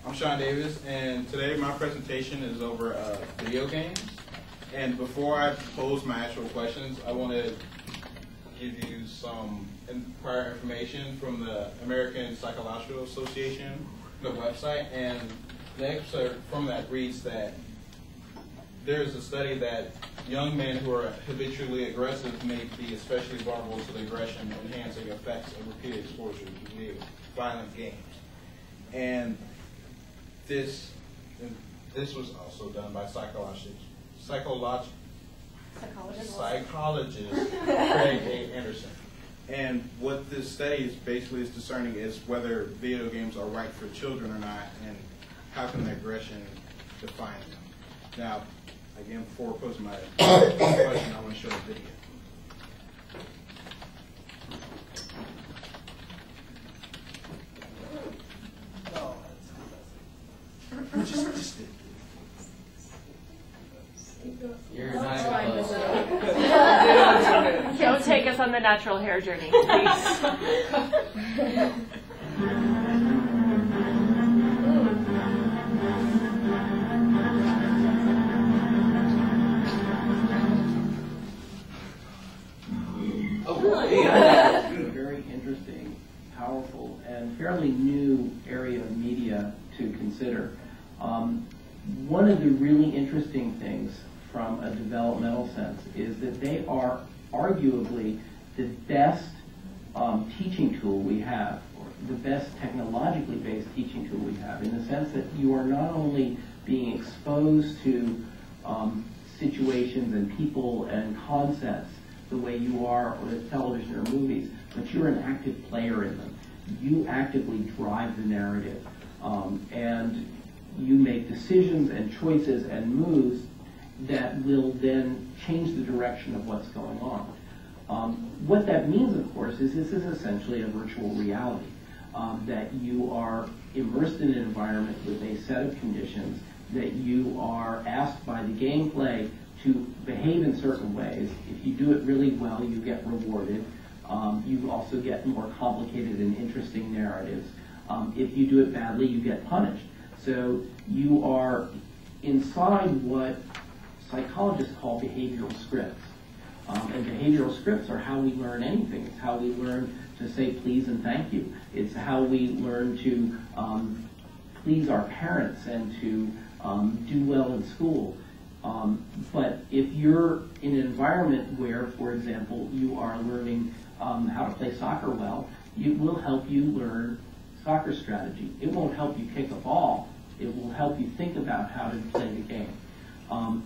I'm Sean Davis, and today my presentation is over video games. And before I pose my actual questions, I want to give you some prior information from the American Psychological Association, the website. And the excerpt from that reads that there is a study that young men who are habitually aggressive may be especially vulnerable to the aggression-enhancing effects of repeated exposure to violent games. And this was also done by psychologist Craig A. Anderson. And what this study is basically is discerning is whether video games are right for children or not, and how can the aggression define them. Now, again, before posing my question, I want to show a video. Just You're not Don't take us on the natural hair journey, please. Very interesting, powerful, and fairly new area of media to consider. One of the really interesting things from a developmental sense is that they are arguably the best teaching tool we have, or the best technologically based teaching tool we have, in the sense that you are not only being exposed to situations and people and concepts the way you are with television or movies, but you're an active player in them. You actively drive the narrative, and you make decisions and choices and moves that will then change the direction of what's going on. What that means, of course, is this is essentially a virtual reality, that you are immersed in an environment with a set of conditions, that you are asked by the gameplay to behave in certain ways. If you do it really well, you get rewarded. You also get more complicated and interesting narratives. If you do it badly, you get punished. So you are inside what psychologists call behavioral scripts. And behavioral scripts are how we learn anything. It's how we learn to say please and thank you. It's how we learn to please our parents and to do well in school. But if you're in an environment where, for example, you are learning how to play soccer well, it will help you learn soccer strategy. It won't help you kick a ball. It will help you think about how to play the game.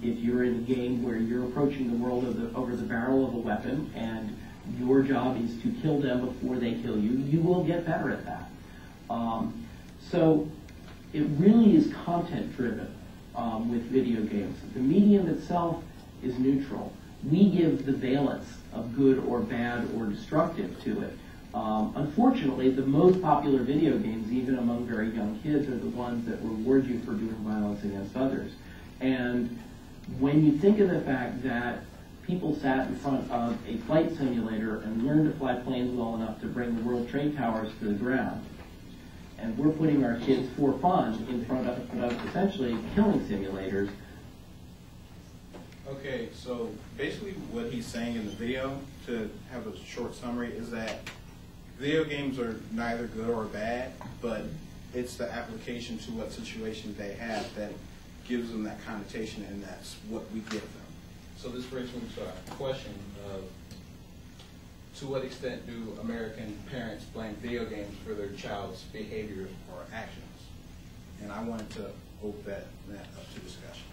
If you're in a game where you're approaching the world over the barrel of a weapon and your job is to kill them before they kill you, you will get better at that. So it really is content-driven with video games. The medium itself is neutral. We give the valence of good or bad or destructive to it. Unfortunately, the most popular video games, even among very young kids, are the ones that reward you for doing violence against others. And when you think of the fact that people sat in front of a flight simulator and learned to fly planes well enough to bring the World Trade Towers to the ground, and we're putting our kids for fun in front of essentially killing simulators. Okay, so basically what he's saying in the video, to have a short summary, is that video games are neither good or bad, but it's the application to what situation they have that gives them that connotation, and that's what we give them. So this brings me to a question of, to what extent do American parents blame video games for their child's behaviors or actions? And I wanted to open that up to discussion.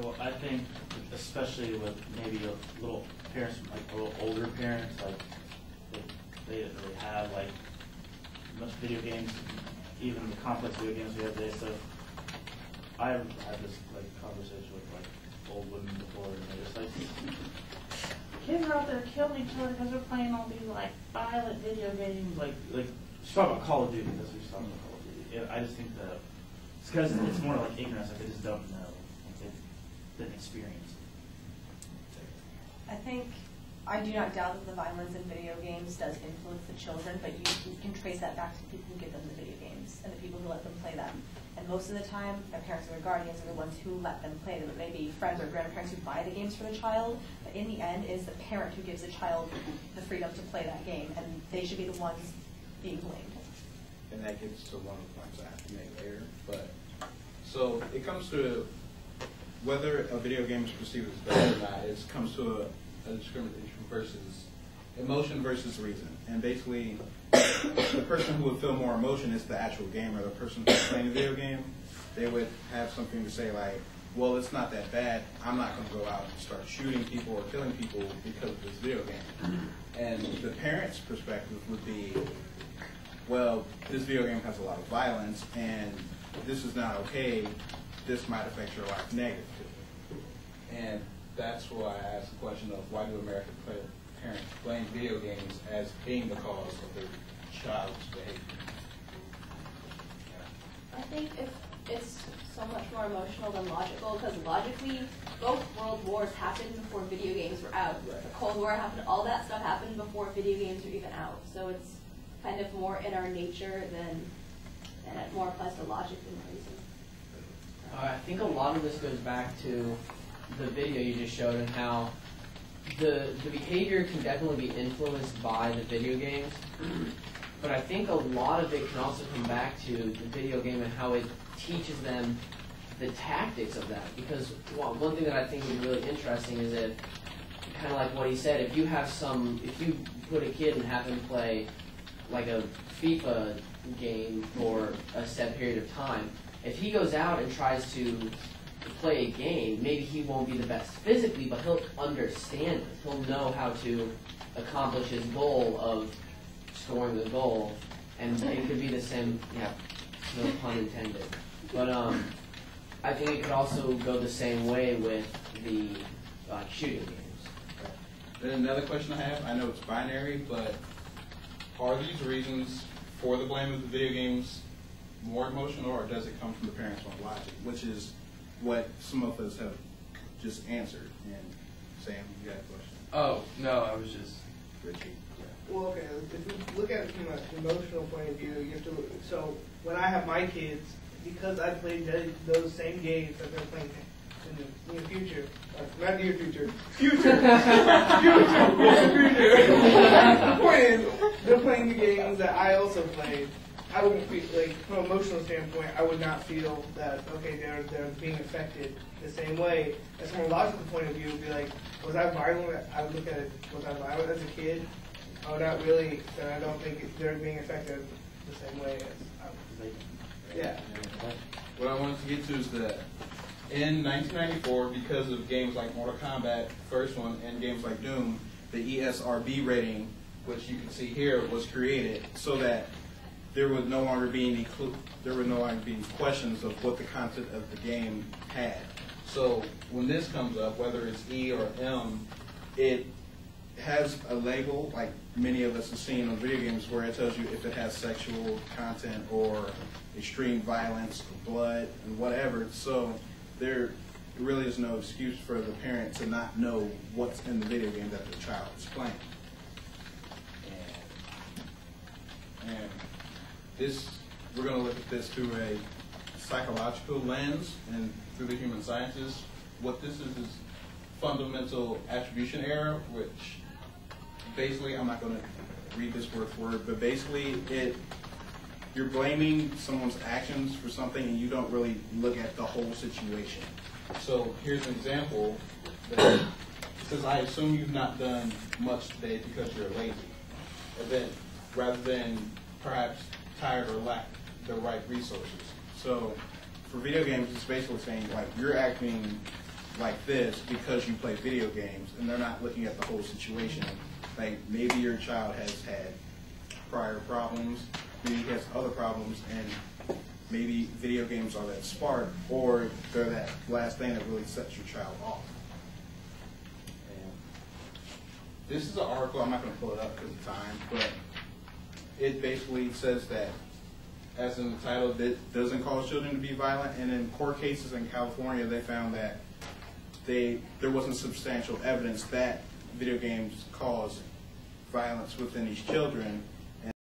Well, I think, especially with maybe a little parents, like a little older parents, like they didn't really have like much video games, even the complex video games we have today. So I've had this like conversation with like old women before, and they're just like, kids are out there killing each other because they're playing all these like violent video games. Like she's talking about Call of Duty. That's what she's talking about, Call of Duty. I just think that it's because it's more like ignorance. Like they just don't know. Didn't experience it. I think I do not doubt that the violence in video games does influence the children, but you can trace that back to the people who give them the video games and the people who let them play them. And most of the time, their parents or their guardians are the ones who let them play them. It may be friends or grandparents who buy the games for the child, but in the end, it's the parent who gives the child the freedom to play that game, and they should be the ones being blamed. And that gets to one of the points I have to make later. But so it comes to whether a video game is perceived as bad or not. It comes to a discrimination versus emotion versus reason. And basically, the person who would feel more emotion is the actual gamer. The person who's playing a video game, they would have something to say like, well, it's not that bad. I'm not going to go out and start shooting people or killing people because of this video game. And the parent's perspective would be, well, this video game has a lot of violence, and this is not okay. This might affect your life negatively. And that's why I asked the question of why do American parents blame video games as being the cause of their child's behavior? I think it's so much more emotional than logical, because logically, both world wars happened before video games were out. Right. The Cold War happened, all that stuff happened before video games were even out. So it's kind of more in our nature and it more applies to logic than reason. I think a lot of this goes back to the video you just showed and how the behavior can definitely be influenced by the video games, but I think a lot of it can also come back to the video game and how it teaches them the tactics of that. Because one thing that I think is really interesting is that, kind of like what he said, if you put a kid and have him play like a FIFA game for a set period of time, if he goes out and tries to play a game, maybe he won't be the best physically, but he'll understand it. He'll know how to accomplish his goal of scoring the goal, and it could be the same, yeah, no pun intended. But I think it could also go the same way with the shooting games. Then another question I have, I know it's binary, but are these reasons for the blame of the video games more emotional, or does it come from the parents' own logic, which is what some of us have just answered? And Sam, you got a question? Oh, no, I was just... Richie? Well, okay, if we look at it from an emotional point of view, you have to look, so when I have my kids, because I played those same games that they're playing in the near future, not near future, future. The point is, they're playing the games that I also played. I wouldn't feel, like, from an emotional standpoint, I would not feel that, okay, they're being affected the same way. As from a logical point of view, it would be like, was I violent? I would look at it, was I violent as a kid? Oh, not really. Then I don't think they're being affected the same way as I was. Yeah. What I wanted to get to is that in 1994, because of games like Mortal Kombat, the first one, and games like Doom, the ESRB rating, which you can see here, was created so that there would no longer be any questions of what the content of the game had. So when this comes up, whether it's E or M, it has a label, like many of us have seen on video games, where it tells you if it has sexual content or extreme violence or blood and whatever. So there really is no excuse for the parent to not know what's in the video game that the child is playing. And this, we're going to look at this through a psychological lens and through the human sciences. What this is fundamental attribution error, which basically, I'm not going to read this word for word, but basically you're blaming someone's actions for something and you don't really look at the whole situation. So here's an example that says, I assume you've not done much today because you're lazy. And then, rather than perhaps tired or lack the right resources. So for video games, it's basically saying, like, you're acting like this because you play video games, and they're not looking at the whole situation. Like, maybe your child has had prior problems, maybe he has other problems, and maybe video games are that spark, or they're that last thing that really sets your child off. And this is an article, I'm not going to pull it up because of time, but it basically says that, as in the title, it doesn't cause children to be violent, and in court cases in California, they found that there wasn't substantial evidence that video games cause violence within these children,